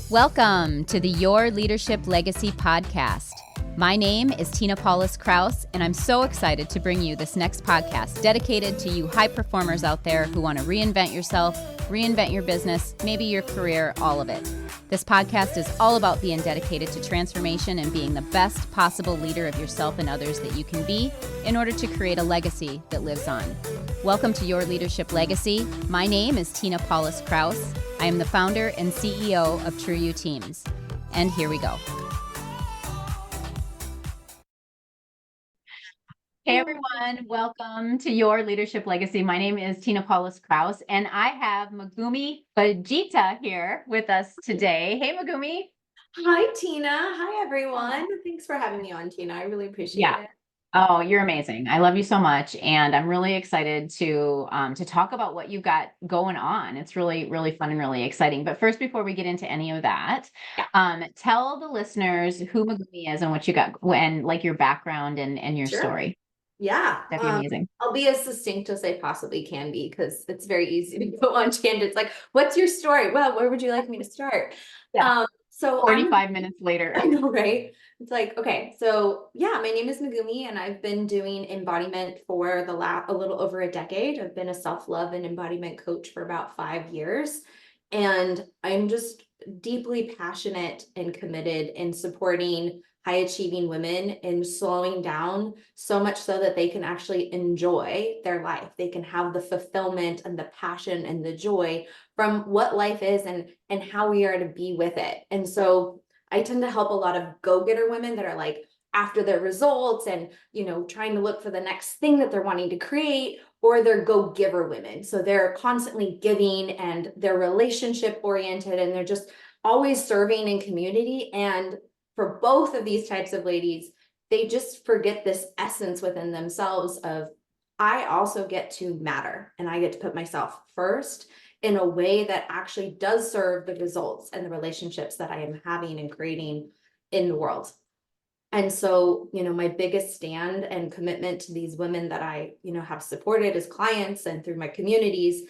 Welcome to the Your Leadership Legacy podcast. My name is Paulus Krause, and I'm so excited to bring you this next podcast dedicated to you high performers out there who want to reinvent yourself, reinvent your business, maybe your career, all of it. This podcast is all about being dedicated to transformation and being the best possible leader of yourself and others that you can be in order to create a legacy that lives on. Welcome to Your Leadership Legacy. My name is Paulus Krause. I am the founder and CEO of True You Teams. And here we go. Hey everyone, welcome to Your Leadership Legacy. My name is Paulus Krause, and I have Megumi Fujita here with us today. Hey Megumi. Hi Tina. Hi everyone. Thanks for having me on, Tina. I really appreciate it. Oh, you're amazing. I love you so much. And I'm really excited to talk about what you've got going on. It's really, really fun and really exciting. But first, before we get into any of that, tell the listeners who Megumi is and what you got and like your background and your story. Yeah. That'd be amazing. I'll be as succinct as I possibly can be because it's very easy to go on tangents. Like, what's your story? Well, where would you like me to start? Yeah. So 45 minutes later. I know, right? It's like, okay, so yeah, my name is Megumi and I've been doing embodiment for a little over a decade. I've been a self-love and embodiment coach for about 5 years. And I'm just deeply passionate and committed in supporting high achieving women in slowing down so much so that they can actually enjoy their life. They can have the fulfillment and the passion and the joy from what life is and how we are to be with it. And so I tend to help a lot of go-getter women that are like after their results and, trying to look for the next thing that they're wanting to create, or they're go-giver women. So they're constantly giving and they're relationship oriented and they're just always serving in community. And for both of these types of ladies, they just forget this essence within themselves of, I also get to matter and I get to put myself first in a way that actually does serve the results and the relationships that I am having and creating in the world. And so, my biggest stand and commitment to these women that I, have supported as clients and through my communities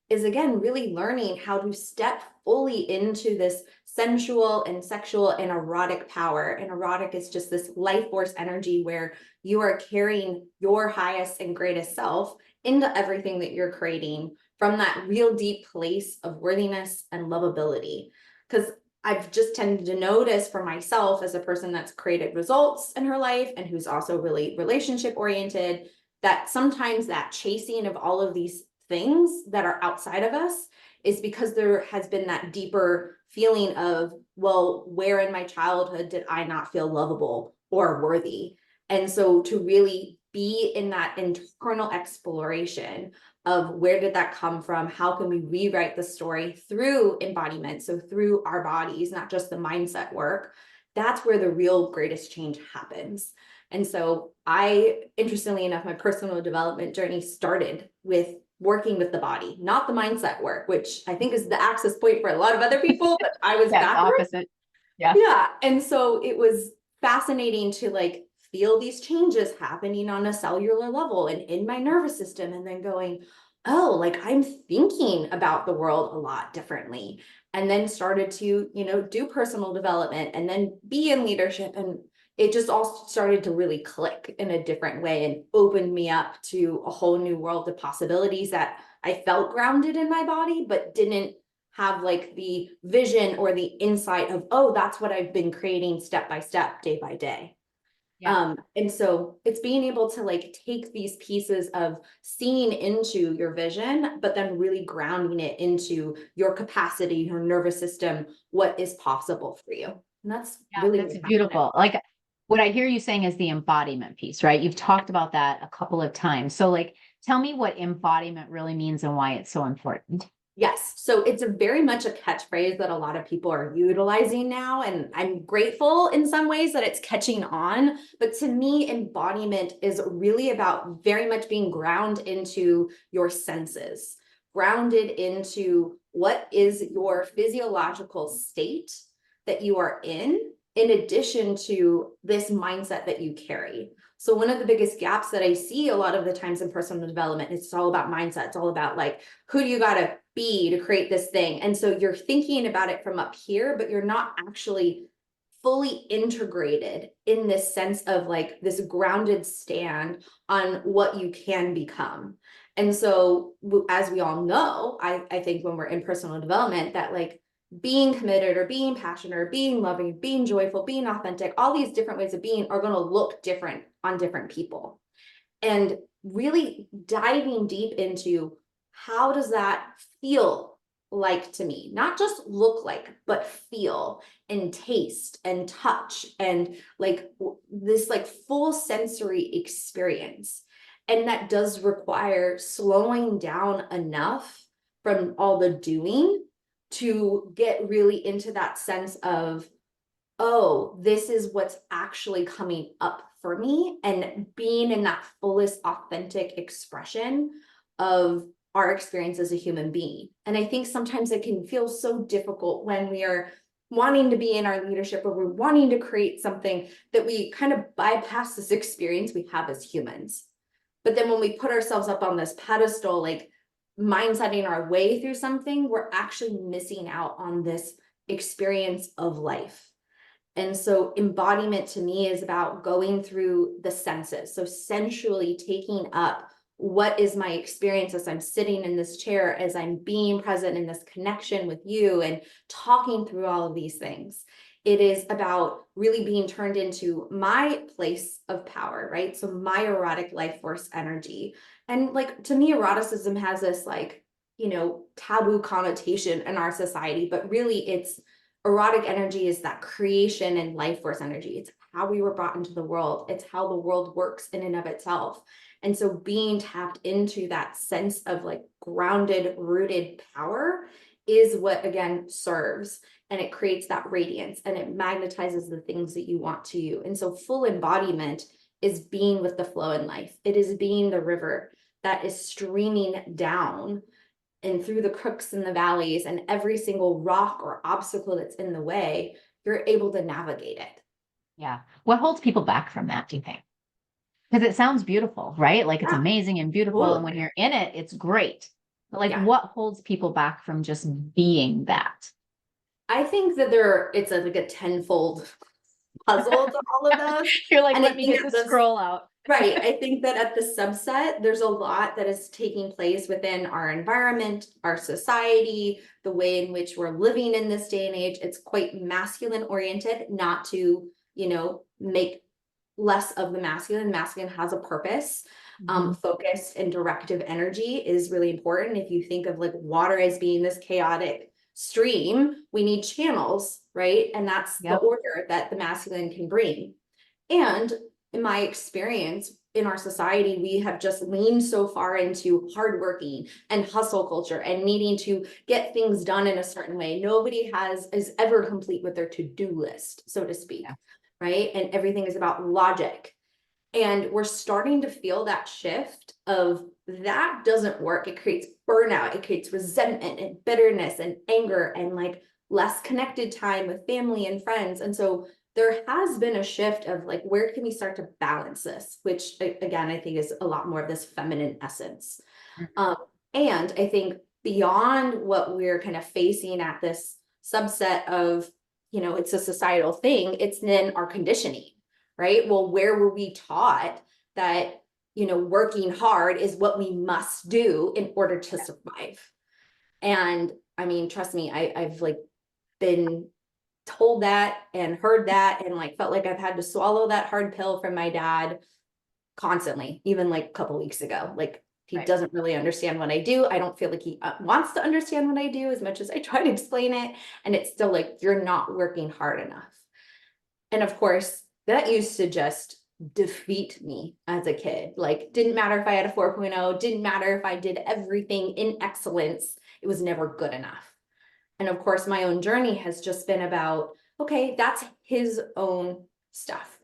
is, again, really learning how to step fully into this sensual and sexual and erotic power. And erotic is just this life force energy where you are carrying your highest and greatest self into everything that you're creating from that real deep place of worthiness and lovability. Because I've just tended to notice for myself as a person that's created results in her life and who's also really relationship oriented, that sometimes that chasing of all of these things that are outside of us is because there has been that deeper feeling of, well, where in my childhood did I not feel lovable or worthy? And so to really be in that internal exploration of where did that come from? How can we rewrite the story through embodiment? So through our bodies, not just the mindset work, that's where the real greatest change happens. And so interestingly enough, my personal development journey started with working with the body, not the mindset work, which I think is the access point for a lot of other people, but I was backwards. Opposite. Yeah. And so it was fascinating to feel these changes happening on a cellular level and in my nervous system, and then going, oh, I'm thinking about the world a lot differently. And then started to, do personal development and then be in leadership. And it just all started to really click in a different way and opened me up to a whole new world of possibilities that I felt grounded in my body, but didn't have the vision or the insight of, oh, that's what I've been creating step by step, day by day. Yeah. And so it's being able to take these pieces of seeing into your vision, but then really grounding it into your capacity, your nervous system, what is possible for you. And that's beautiful. What I hear you saying is the embodiment piece, right? You've talked about that a couple of times. So tell me what embodiment really means and why it's so important. Yes. So it's very much a catchphrase that a lot of people are utilizing now. And I'm grateful in some ways that it's catching on. But to me, embodiment is really about very much being grounded into your senses, grounded into what is your physiological state that you are in addition to this mindset that you carry. So one of the biggest gaps that I see a lot of the times in personal development, it's all about mindset. It's all about who do you got to be to create this thing. And so you're thinking about it from up here, but you're not actually fully integrated in this sense of like this grounded stand on what you can become. And so as we all know, I think when we're in personal development, that like being committed or being passionate or being loving, being joyful, being authentic, all these different ways of being are going to look different on different people. And really diving deep into how does that feel like to me, not just look like, but feel and taste and touch and like this like full sensory experience. And that does require slowing down enough from all the doing to get really into that sense of, oh, this is what's actually coming up for me, and being in that fullest authentic expression of our experience as a human being. And I think sometimes it can feel so difficult when we are wanting to be in our leadership or we're wanting to create something that we kind of bypass this experience we have as humans. But then when we put ourselves up on this pedestal, like mindsetting our way through something, we're actually missing out on this experience of life. And so embodiment to me is about going through the senses. So sensually taking up what is my experience as I'm sitting in this chair, as I'm being present in this connection with you and talking through all of these things. It is about really being turned into my place of power, right? So my erotic life force energy. And like, to me, eroticism has this like, taboo connotation in our society, but really it's erotic energy is that creation and life force energy. It's how we were brought into the world. It's how the world works in and of itself. And so being tapped into that sense of like grounded, rooted power is what, again, serves, and it creates that radiance and it magnetizes the things that you want to you. And so full embodiment is being with the flow in life. It is being the river that is streaming down and through the crooks and the valleys and every single rock or obstacle that's in the way, you're able to navigate it. Yeah. What holds people back from that, do you think? Because it sounds beautiful, right? Like it's amazing and beautiful. Totally. And when you're in it, it's great. But like, Yeah. what holds people back from just being that? I think that it's like a tenfold puzzle to all of those. You're like, And let me get the scroll out. Right. I think that at the subset, there's a lot that is taking place within our environment, our society, the way in which we're living in this day and age. It's quite masculine oriented, not to, make less of the masculine. Masculine has a purpose. Focused and directive energy is really important. If you think of like water as being this chaotic stream, we need channels, right? And that's the order that the masculine can bring. And in my experience in our society, we have just leaned so far into hardworking and hustle culture and needing to get things done in a certain way. Nobody is ever complete with their to-do list, so to speak, right? And everything is about logic. And we're starting to feel that shift of that doesn't work. It creates burnout, it creates resentment and bitterness and anger and like less connected time with family and friends. And so there has been a shift of like, where can we start to balance this? Which again, I think is a lot more of this feminine essence. And I think beyond what we're kind of facing at this subset of, it's a societal thing, it's then our conditioning, right? Well, where were we taught that, working hard is what we must do in order to survive? And I mean, trust me, I've like been told that and heard that and like felt like I've had to swallow that hard pill from my dad constantly, even like a couple weeks ago. Like he doesn't really understand what I do. I don't feel like he wants to understand what I do as much as I try to explain it. And it's still like, you're not working hard enough. And of course, that used to just defeat me as a kid. Like, didn't matter if I had a 4.0, didn't matter if I did everything in excellence. It was never good enough. And of course, my own journey has just been about, okay, that's his own stuff.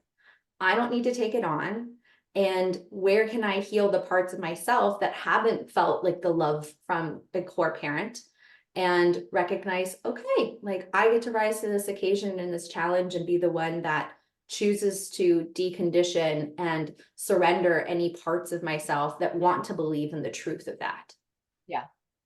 I don't need to take it on. And where can I heal the parts of myself that haven't felt like the love from a core parent, and recognize, okay, like I get to rise to this occasion and this challenge and be the one that chooses to decondition and surrender any parts of myself that want to believe in the truth of that. Yeah.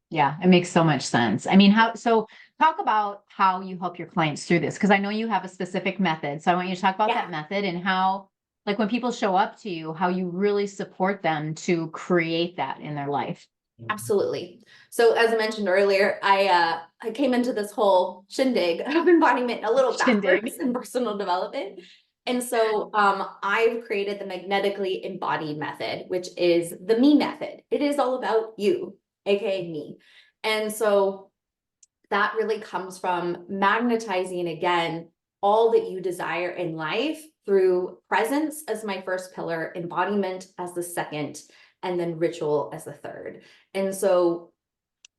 Yeah, it makes so much sense. I mean, so talk about how you help your clients through this, because I know you have a specific method. So I want you to talk about Yeah. that method and how, like when people show up to you, how you really support them to create that in their life. Absolutely. So as I mentioned earlier, I came into this whole shindig of embodiment a little Shindig. backwards in personal development. And so I've created the magnetically embodied method, which is the me method. It is all about you, aka me. And so that really comes from magnetizing again all that you desire in life through presence as my first pillar, embodiment as the second, and then ritual as the third. And so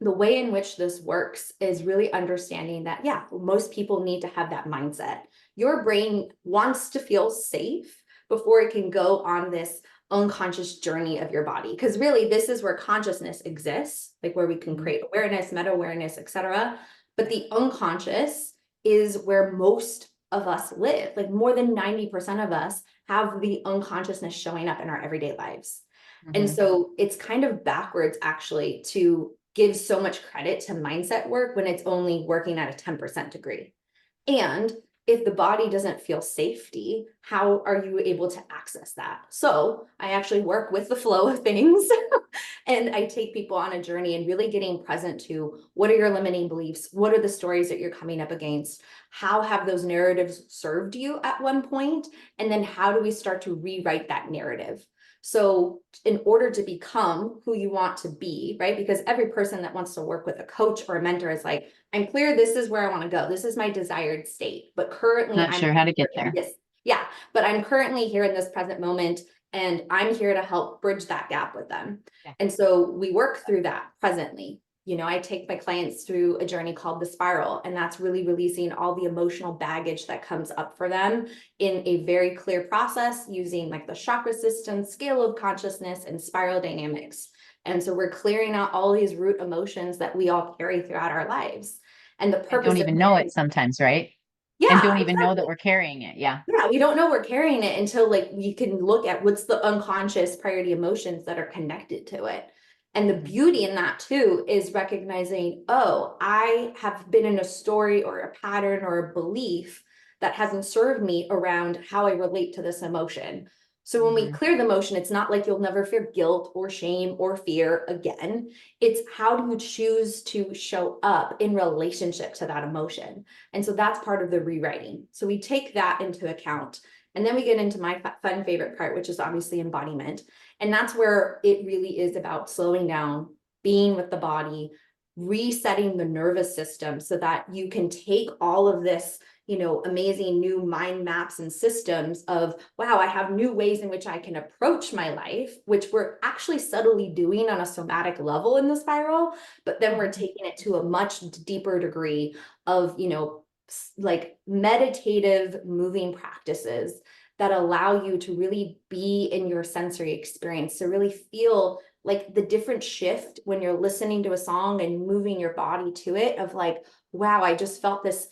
the way in which this works is really understanding that, yeah, most people need to have that mindset. Your brain wants to feel safe before it can go on this unconscious journey of your body. Because really, this is where consciousness exists, like where we can create awareness, meta awareness, etc. But the unconscious is where most of us live. Like more than 90% of us have the unconsciousness showing up in our everyday lives. And so it's kind of backwards actually to give so much credit to mindset work when it's only working at a 10% degree. And if the body doesn't feel safety, how are you able to access that? So I actually work with the flow of things and I take people on a journey and really getting present to what are your limiting beliefs? What are the stories that you're coming up against? How have those narratives served you at one point? And then how do we start to rewrite that narrative? So in order to become who you want to be, right? Because every person that wants to work with a coach or a mentor is like, I'm clear, this is where I want to go. This is my desired state. But currently Not sure how to get there. Yeah, but I'm currently here in this present moment and I'm here to help bridge that gap with them. Yeah. And so we work through that presently. You know, I take my clients through a journey called the spiral, and that's really releasing all the emotional baggage that comes up for them in a very clear process using like the chakra system, scale of consciousness, and spiral dynamics. And so we're clearing out all these root emotions that we all carry throughout our lives. And the And purpose don't of even know it sometimes, right? yeah, And don't even know that exactly. we're carrying it. Yeah. Yeah, we don't know we're carrying it until like we can look at what's the unconscious priority emotions that are connected to it. And the beauty in that too is recognizing, oh, I have been in a story or a pattern or a belief that hasn't served me around how I relate to this emotion. So when we clear the emotion, it's not like you'll never feel guilt or shame or fear again. It's how do you choose to show up in relationship to that emotion? And so that's part of the rewriting. So we take that into account. And then we get into my fun favorite part, which is obviously embodiment. And that's where it really is about slowing down, being with the body, resetting the nervous system so that you can take all of this, you know, amazing new mind maps and systems of, wow, I have new ways in which I can approach my life, which we're actually subtly doing on a somatic level in the spiral, but then we're taking it to a much deeper degree of, you know, like meditative moving practices that allow you to really be in your sensory experience, to really feel like the different shift when you're listening to a song and moving your body to it of like, wow, I just felt this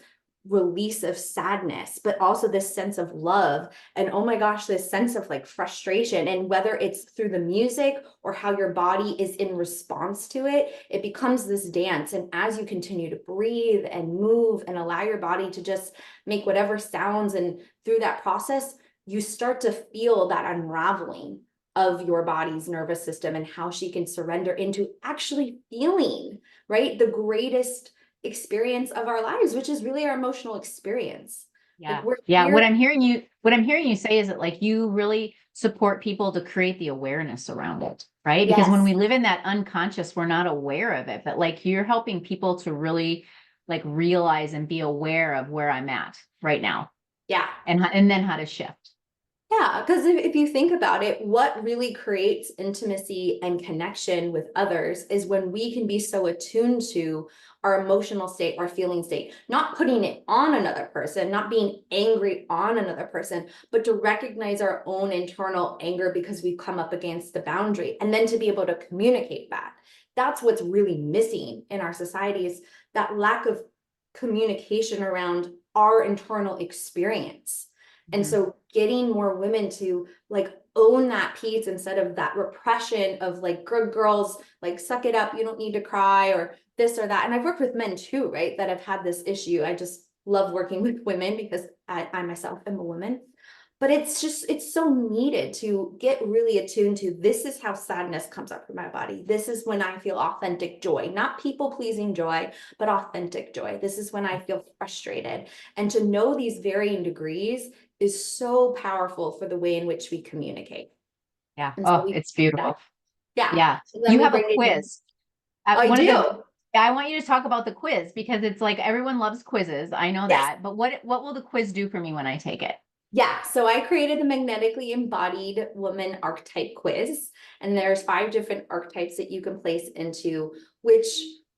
release of sadness, but also this sense of love. And oh my gosh, this sense of like frustration. And whether it's through the music or how your body is in response to it, it becomes this dance. And as you continue to breathe and move and allow your body to just make whatever sounds, and through that process, you start to feel that unraveling of your body's nervous system and how she can surrender into actually feeling, right? The greatest experience of our lives, which is really our emotional experience. Yeah. Like we're Yeah. here. What I'm hearing you say is that like you really support people to create the awareness around it, right? Because when Yes. we live in that unconscious, we're not aware of it, but like you're helping people to really like realize and be aware of where I'm at right now Yeah. and then how to shift. Yeah, because if you think about it, what really creates intimacy and connection with others is when we can be so attuned to our emotional state, our feeling state, not putting it on another person, not being angry on another person, but to recognize our own internal anger because we've come up against the boundary, and then to be able to communicate that. That's what's really missing in our society, is that lack of communication around our internal experience. And so getting more women to like own that piece instead of that repression of like, good girls, like, suck it up, you don't need to cry, or this or that. And I've worked with men too, right, that have had this issue. I just love working with women because I myself am a woman. But it's so needed to get really attuned to, this is how sadness comes up in my body. This is when I feel authentic joy, not people pleasing joy, but authentic joy. This is when I feel frustrated. And to know these varying degrees is so powerful for the way in which we communicate. Yeah. And so Oh, it's beautiful. yeah. Yeah. So then You we have a bring it in. quiz. I One of the, do. I want you to talk about the quiz because it's like everyone loves quizzes. I know Yes. that, but what will the quiz do for me when I take it? Yeah, so I created the magnetically embodied woman archetype quiz, and there's 5 different archetypes that you can place into, which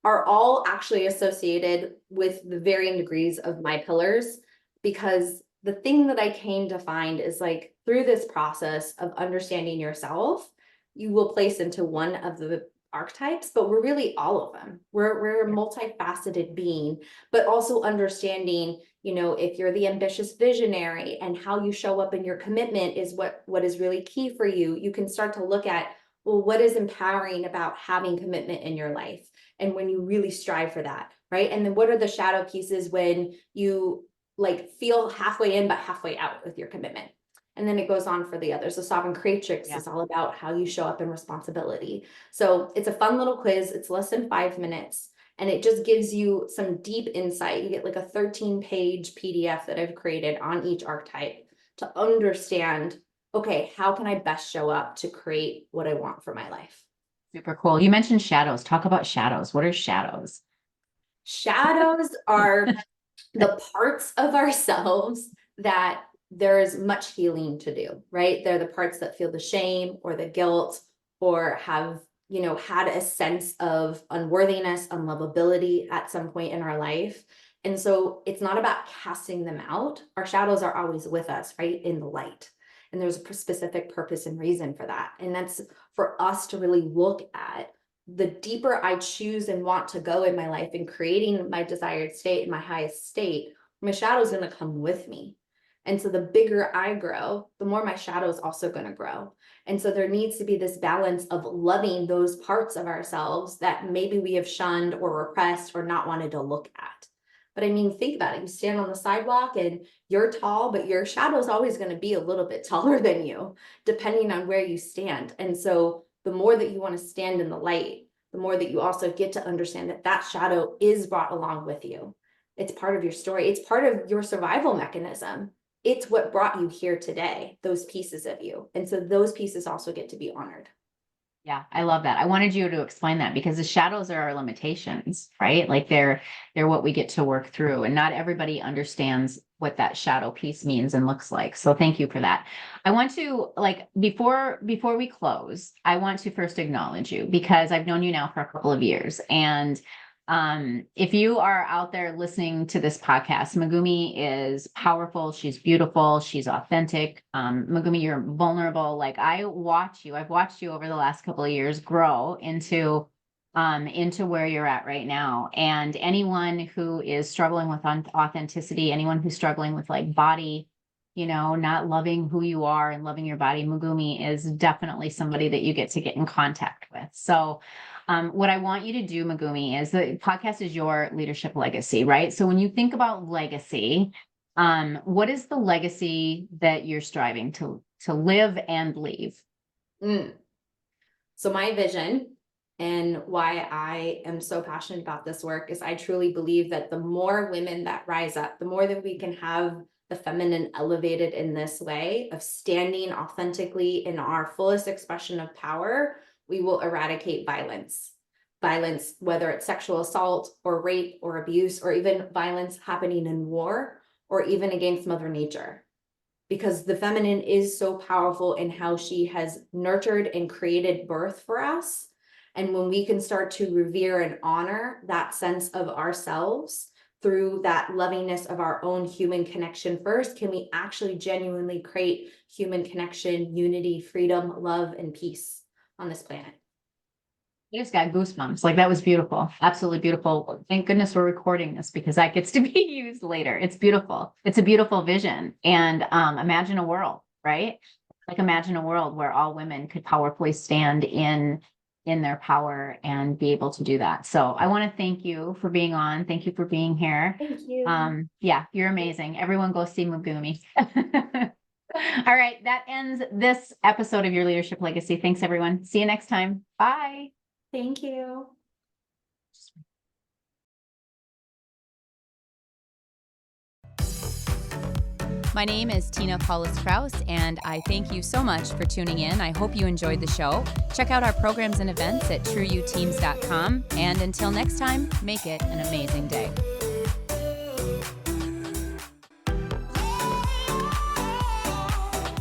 are all actually associated with the varying degrees of my pillars. Because the thing that I came to find is, like, through this process of understanding yourself, you will place into one of the archetypes, but we're really all of them. We're a multifaceted being, but also understanding, if you're the ambitious visionary and how you show up in your commitment is what is really key for you. You can start to look at, well, what is empowering about having commitment in your life? And when you really strive for that, right? And then what are the shadow pieces when you like feel halfway in, but halfway out with your commitment? And then it goes on for the others. The sovereign creatrix is all about how you show up in responsibility. So it's a fun little quiz. It's less than 5 minutes. And it just gives you some deep insight. You get like a 13-page PDF that I've created on each archetype to understand, okay, how can I best show up to create what I want for my life? Super cool. You mentioned shadows. Talk about shadows. What are shadows? Shadows are the parts of ourselves that there's much healing to do, right? They're the parts that feel the shame or the guilt, or have, had a sense of unworthiness, unlovability at some point in our life. And so it's not about casting them out. Our shadows are always with us, right? In the light. And there's a specific purpose and reason for that. And that's for us to really look at, the deeper I choose and want to go in my life in creating my desired state and my highest state, my shadow is going to come with me. And so the bigger I grow, the more my shadow is also going to grow. And so there needs to be this balance of loving those parts of ourselves that maybe we have shunned or repressed or not wanted to look at. But I mean, think about it. You stand on the sidewalk and you're tall, but your shadow is always going to be a little bit taller than you, depending on where you stand. And so the more that you want to stand in the light, the more that you also get to understand that that shadow is brought along with you. It's part of your story. It's part of your survival mechanism. It's what brought you here today, those pieces of you. And so those pieces also get to be honored. Yeah, I love that. I wanted you to explain that because the shadows are our limitations, right? Like they're what we get to work through, and not everybody understands what that shadow piece means and looks like. So thank you for that. I want to, like, before we close, I want to first acknowledge you because I've known you now for a couple of years. And if you are out there listening to this podcast, Megumi is powerful. She's beautiful. She's authentic. Megumi, you're vulnerable. Like I've watched you over the last couple of years grow into where you're at right now. And anyone who is struggling with authenticity, anyone who's struggling with like body, not loving who you are and loving your body, Megumi is definitely somebody that you get in contact with. So what I want you to do, Megumi, is the podcast is your leadership legacy, right? So when you think about legacy, what is the legacy that you're striving to live and leave? So my vision and why I am so passionate about this work is I truly believe that the more women that rise up, the more that we can have the feminine elevated in this way of standing authentically in our fullest expression of power, we will eradicate violence. Violence, whether it's sexual assault or rape or abuse, or even violence happening in war, or even against Mother Nature. Because the feminine is so powerful in how she has nurtured and created birth for us. And when we can start to revere and honor that sense of ourselves through that lovingness of our own human connection first, can we actually genuinely create human connection, unity, freedom, love, and peace on this planet? I just got goosebumps. Like that was beautiful. Absolutely beautiful. Thank goodness we're recording this because that gets to be used later. It's beautiful. It's a beautiful vision. And imagine a world, right? Like imagine a world where all women could powerfully stand in their power and be able to do that. So I want to thank you for being on. Thank you for being here. Thank you. Yeah, you're amazing. Everyone go see Megumi. All right, that ends this episode of Your Leadership Legacy. Thanks, everyone. See you next time. Bye. Thank you. My name is Tina Paulus Krause, and I thank you so much for tuning in. I hope you enjoyed the show. Check out our programs and events at trueyouteams.com. And until next time, make it an amazing day.